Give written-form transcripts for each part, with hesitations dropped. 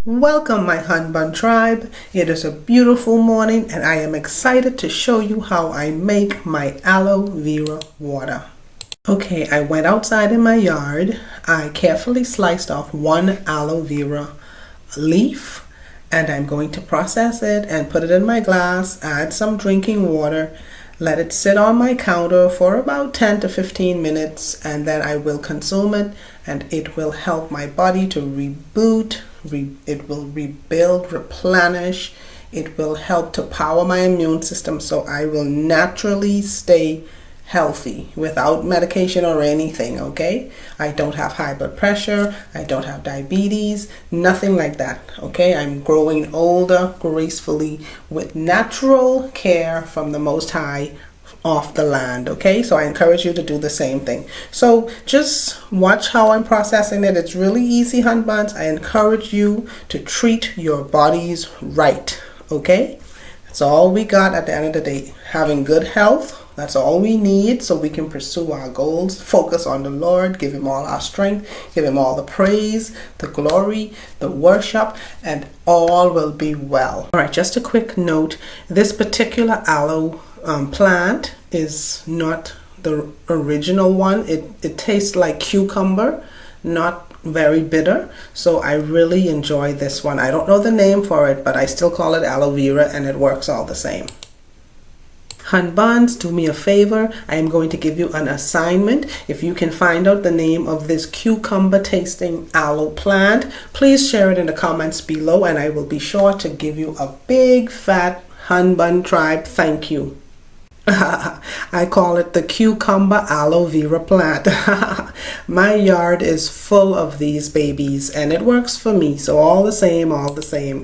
Welcome my Bun tribe. It is a beautiful morning and I am excited to show you how I make my aloe vera water. Okay, I went outside in my yard. I carefully sliced off one aloe vera leaf and I'm going to process it and put it in my glass, add some drinking water, let it sit on my counter for about 10 to 15 minutes and then I will consume it and it will help my body to reboot. It will rebuild, replenish. It will help to power my immune system so I will naturally stay healthy without medication or anything, okay? I don't have high blood pressure. I don't have diabetes, nothing like that, okay? I'm growing older gracefully with natural care from the Most High off the land, okay? So I encourage you to do the same thing. So just watch how I'm processing it. It's really easy, buns. I encourage you to treat your bodies right, okay? That's all we got at the end of the day. Having good health, that's all we need so we can pursue our goals, focus on the Lord, give Him all our strength, give Him all the praise, the glory, the worship, and all will be well. All right, just a quick note. This particular aloe plant is not the original one. It tastes like cucumber, not very bitter. So I really enjoy this one. I don't know the name for it, but I still call it aloe vera and it works all the same. Buns, do me a favor. I am going to give you an assignment. If you can find out the name of this cucumber tasting aloe plant, please share it in the comments below and I will be sure to give you a big fat Bun tribe thank you. I call it the cucumber aloe vera plant. My yard is full of these babies and it works for me. So all the same.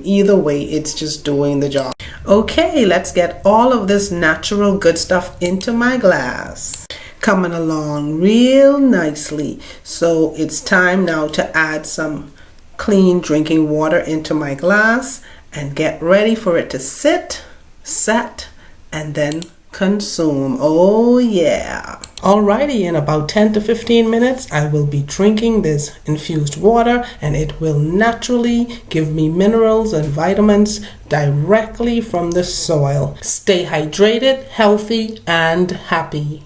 Either way, it's just doing the job. Okay, let's get all of this natural good stuff into my glass. Coming along real nicely. So it's time now to add some clean drinking water into my glass and get ready for it to sit, set, and then consume. Oh yeah. Alrighty, in about 10 to 15 minutes I will be drinking this infused water and it will naturally give me minerals and vitamins directly from the soil. Stay hydrated, healthy, and happy.